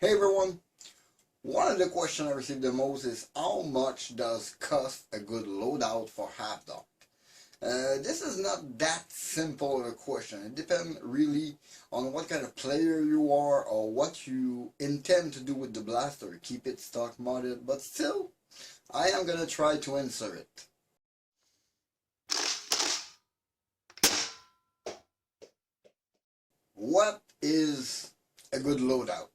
Hey everyone, one of the questions I received the most is how much does cost a good loadout for Half Dart? This is not that simple of a question. It depends really on what kind of player you are or what you intend to do with the blaster. Keep it stock modded, but still, I am gonna try to answer it. What is a good loadout?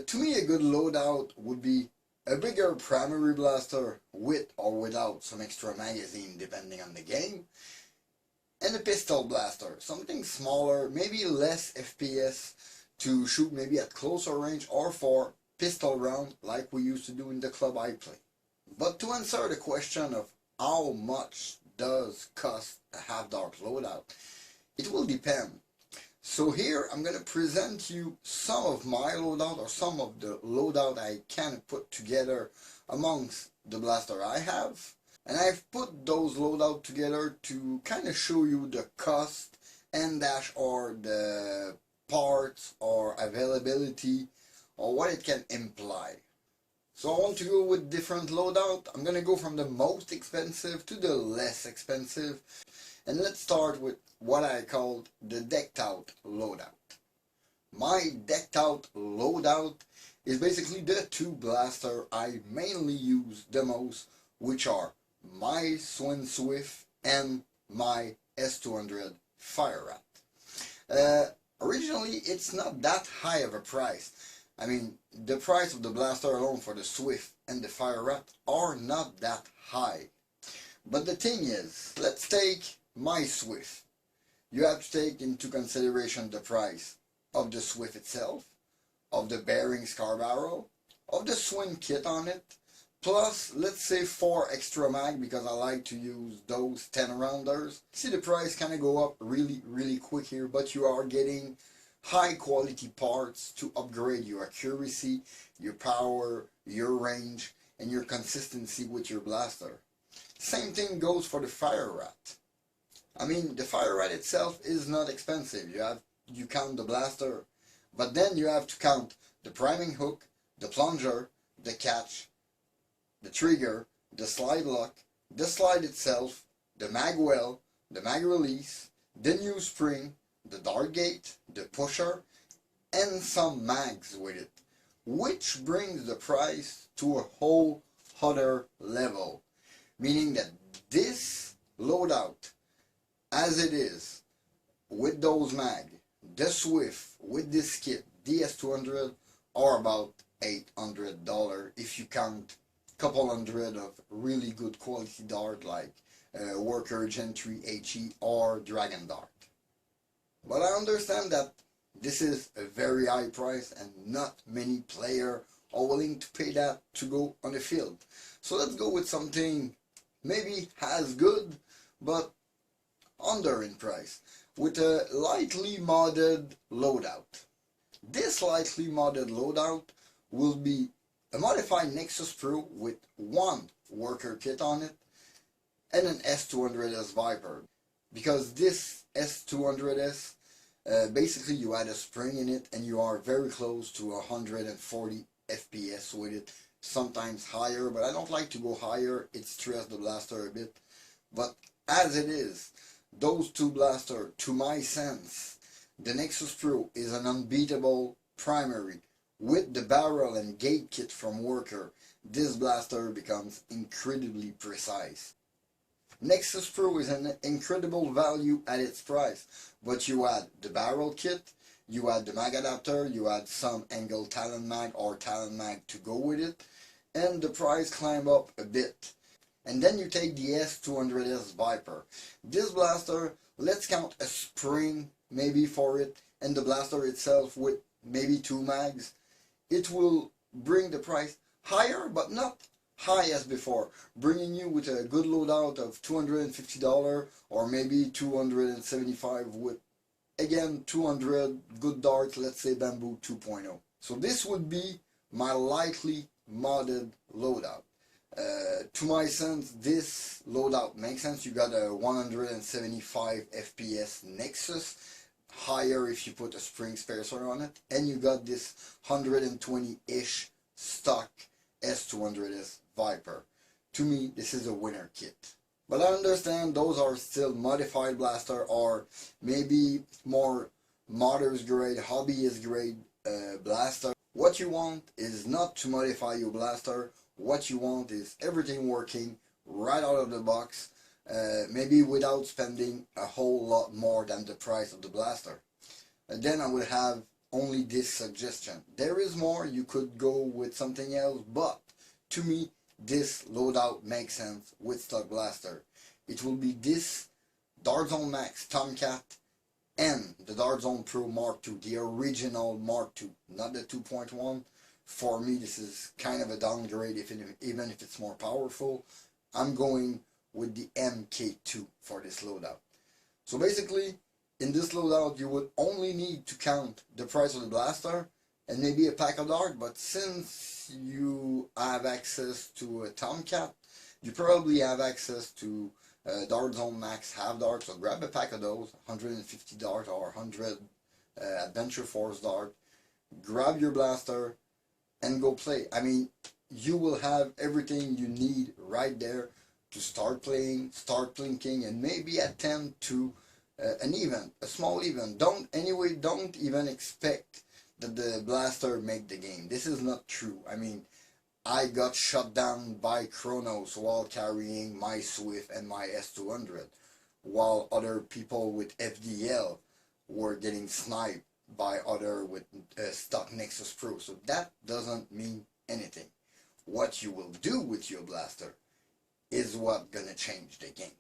To me, a good loadout would be a bigger primary blaster with or without some extra magazine depending on the game, and a pistol blaster, something smaller, maybe less FPS to shoot maybe at closer range or for pistol round like we used to do in the club I play. But to answer the question of how much does cost a half dart loadout, it will depend. So here I'm going to present you some of my loadout or some of the loadout I can put together amongst the blaster I have. And I've put those loadout together to kind of show you the cost and dash or the parts or availability or what it can imply. So I want to go with different loadout. I'm going to go from the most expensive to the less expensive. And let's start with what I called the decked out loadout. My decked out loadout is basically the two blaster I mainly use the most, which are my Swin Swift and my S200 Fire Rat. Originally, it's not that high of a price. I mean, the price of the blaster alone for the Swift and the Fire Rat are not that high. But the thing is, let's take my Swift. You have to take into consideration the price of the Swift itself, of the bearing scar barrel, of the swing kit on it, plus let's say 4 extra mag because I like to use those 10 rounders. See, the price kind of go up really quick here, but you are getting high quality parts to upgrade your accuracy, your power, your range, and your consistency with your blaster. Same thing goes for the Fire Rat. I mean, the Fire Rat itself is not expensive. You count the blaster, but then you have to count the priming hook, the plunger, the catch, the trigger, the slide lock, the slide itself, the mag well, the mag release, the new spring, the dart gate, the pusher, and some mags with it, which brings the price to a whole other level. Meaning that this loadout, as it is, with those mag, the Swift, with this kit, the S200, are about $800 if you count a couple hundred of really good quality dart like Worker Gentry HE or Dragon Dart. But I understand that this is a very high price and not many players are willing to pay that to go on the field. So let's go with something maybe as good but under in price, with a lightly modded loadout. This lightly modded loadout will be a modified Nexus Pro with one worker kit on it and an S200S Viper. Because this S200S, basically you add a spring in it and you are very close to 140 FPS with it, sometimes higher, but I don't like to go higher, it stresses the blaster a bit. But as it is, those two blasters, to my sense, the Nexus Pro is an unbeatable primary. With the barrel and gate kit from Worker, this blaster becomes incredibly precise. Nexus Pro is an incredible value at its price, but you add the barrel kit, you add the mag adapter, you add some angle Talon mag or Talon mag to go with it, and the price climb up a bit. And then you take the S200S Viper. This blaster, let's count a spring maybe for it, and the blaster itself with maybe 2 mags. It will bring the price higher, but not high as before, bringing you with a good loadout of $250 or maybe $275 with, again, 200 good darts, let's say Bamboo 2.0. So this would be my lightly modded loadout. To my sense, this loadout makes sense. You got a 175 FPS Nexus, higher if you put a spring spacer on it, and you got this 120-ish stock S200S Viper. To me, this is a winner kit. But I understand those are still modified blaster, or maybe more modders grade, hobbyist grade blaster. What you want is not to modify your blaster. What you want is everything working right out of the box, maybe without spending a whole lot more than the price of the blaster. And then I would have only this suggestion. There is more, you could go with something else, but to me, this loadout makes sense with stock blaster. It will be this Dart Zone Max Tomcat and the Dart Zone Pro Mark II, the original Mark II, not the 2.1. For me, this is kind of a downgrade, even if it's more powerful. I'm going with the MK2 for this loadout. So basically, in this loadout, you would only need to count the price of the blaster and maybe a pack of dart, but since you have access to a Tomcat, you probably have access to Dart Zone Max half dart, so grab a pack of those, 150 dart or 100 Adventure Force dart, grab your blaster, and go play. I mean, you will have everything you need right there to start playing, start plinking, and maybe attempt to an event, a small event. Don't even expect that the blaster make the game. This is not true. I mean, I got shot down by Chronos while carrying my Swift and my S200, while other people with FDL were getting sniped by other with stock Nexus Pro. So that doesn't mean anything. What you will do with your blaster is what gonna change the game.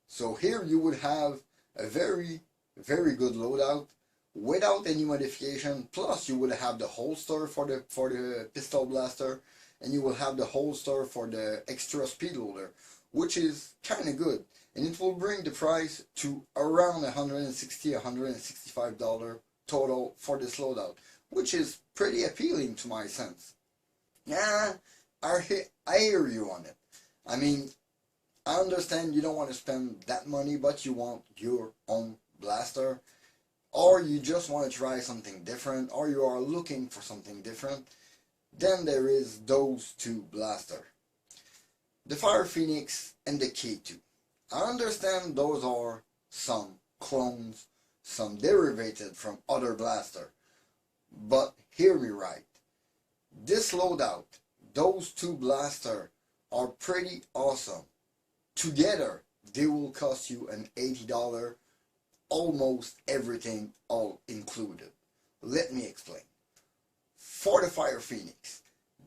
So here you would have a very, very good loadout without any modification. Plus you would have the holster for the pistol blaster, and you will have the holster for the extra speed loader, which is kind of good. And it will bring the price to around $165 total for this loadout, which is pretty appealing to my sense. Yeah, I hear you on it. I mean, I understand you don't want to spend that money, but you want your own blaster, or you just want to try something different, or you are looking for something different. Then there is those two blaster, the Fire Phoenix and the K2. I understand those are some clones, some derivated from other blaster, but hear me right. This loadout, those two blaster are pretty awesome. Together, they will cost you an $80, almost everything all included. Let me explain. For the Fire Phoenix,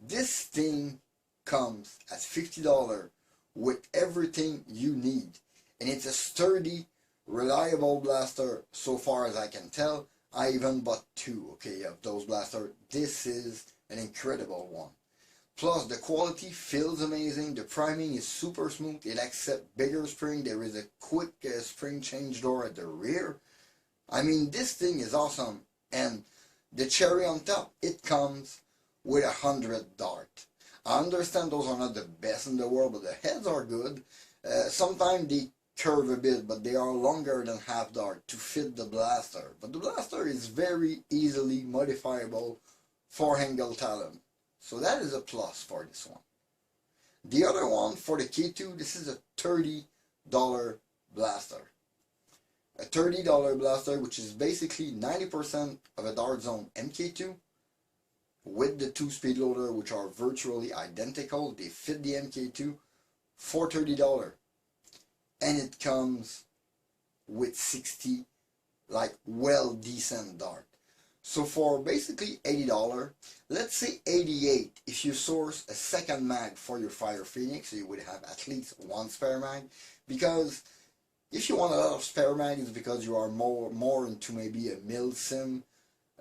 this thing comes at $50 with everything you need, and it's a sturdy, reliable blaster so far as I can tell. I even bought two, okay, of those blasters. This is an incredible one. Plus the quality feels amazing, the priming is super smooth, it accepts bigger spring, there is a quick spring change door at the rear. I mean, this thing is awesome, and the cherry on top, it comes with 100 dart. I understand those are not the best in the world, but the heads are good. Sometimes they curve a bit, but they are longer than half dart to fit the blaster. But the blaster is very easily modifiable for angle talent. So that is a plus for this one. The other one for the K2, this is a $30 blaster. A $30 blaster, which is basically 90% of a Dart Zone MK2 with the two speed loader, which are virtually identical. They fit the MK2 for $30. And it comes with 60 well decent dart. So for basically $80, let's say $88 if you source a second mag for your Fire Phoenix, so you would have at least one spare mag. Because if you want a lot of spare mag, it's because you are more into maybe a mil-sim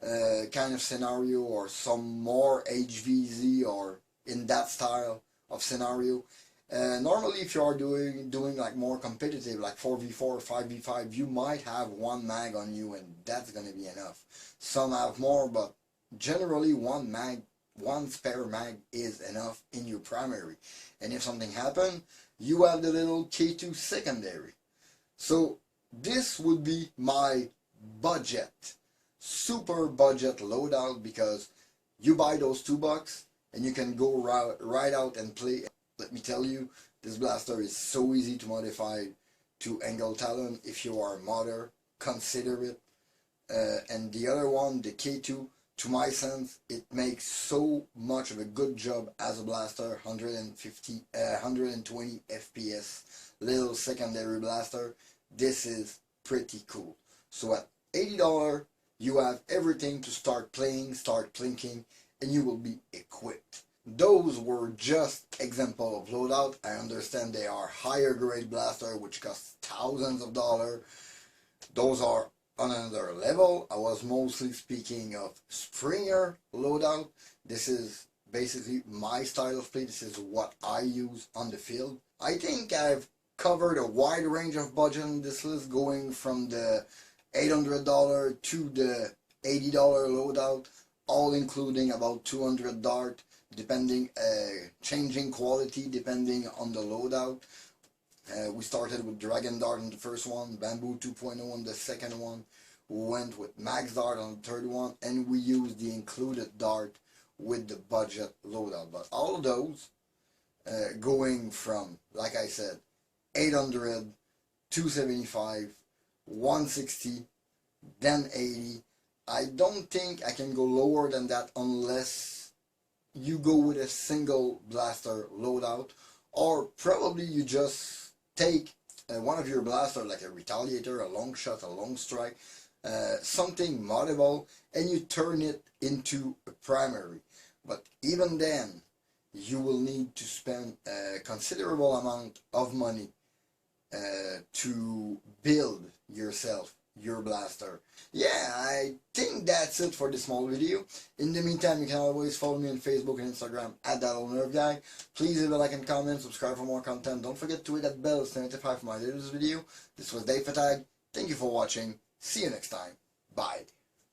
kind of scenario, or some more HVZ or in that style of scenario. Normally if you are doing like more competitive, like 4v4 or 5v5, you might have one mag on you, and that's gonna be enough. Some have more, but generally one spare mag is enough in your primary. And if something happens, you have the little K2 secondary. So this would be my budget, super budget loadout, because you buy those $2 and you can go right out and play. Let me tell you, this blaster is so easy to modify to angle talon. If you are a modder, consider it. And the other one, the K2, to my sense, it makes so much of a good job as a blaster. 120 FPS, little secondary blaster. This is pretty cool. So at $80, you have everything to start playing, start plinking, and you will be equipped. Those were just example of loadout. I understand they are higher grade blaster which cost thousands of dollars. Those are on another level. I was mostly speaking of Springer loadout. This is basically my style of play. This is what I use on the field. I think I've covered a wide range of budget in this list, going from the $800 to the $80 loadout, all including about 200 dart, depending, changing quality depending on the loadout. We started with Dragon Dart on the first one, Bamboo 2.0 on the second one. We went with Max Dart on the third one, and we used the included dart with the budget loadout. But all of those, going from, like I said, 800, 275, 160, then 80. I don't think I can go lower than that unless you go with a single blaster loadout, or probably you just take one of your blaster, like a Retaliator, a long shot, a long strike, something moddable, and you turn it into a primary. But even then, you will need to spend a considerable amount of money to build yourself your blaster. Yeah, I think that's it for this small video. In the meantime, you can always follow me on Facebook and Instagram at DartLoadout. Please leave a like and comment, subscribe for more content. Don't forget to hit that bell to stay notified for my latest video. This was Dave Fatag. Thank you for watching. See you next time. Bye.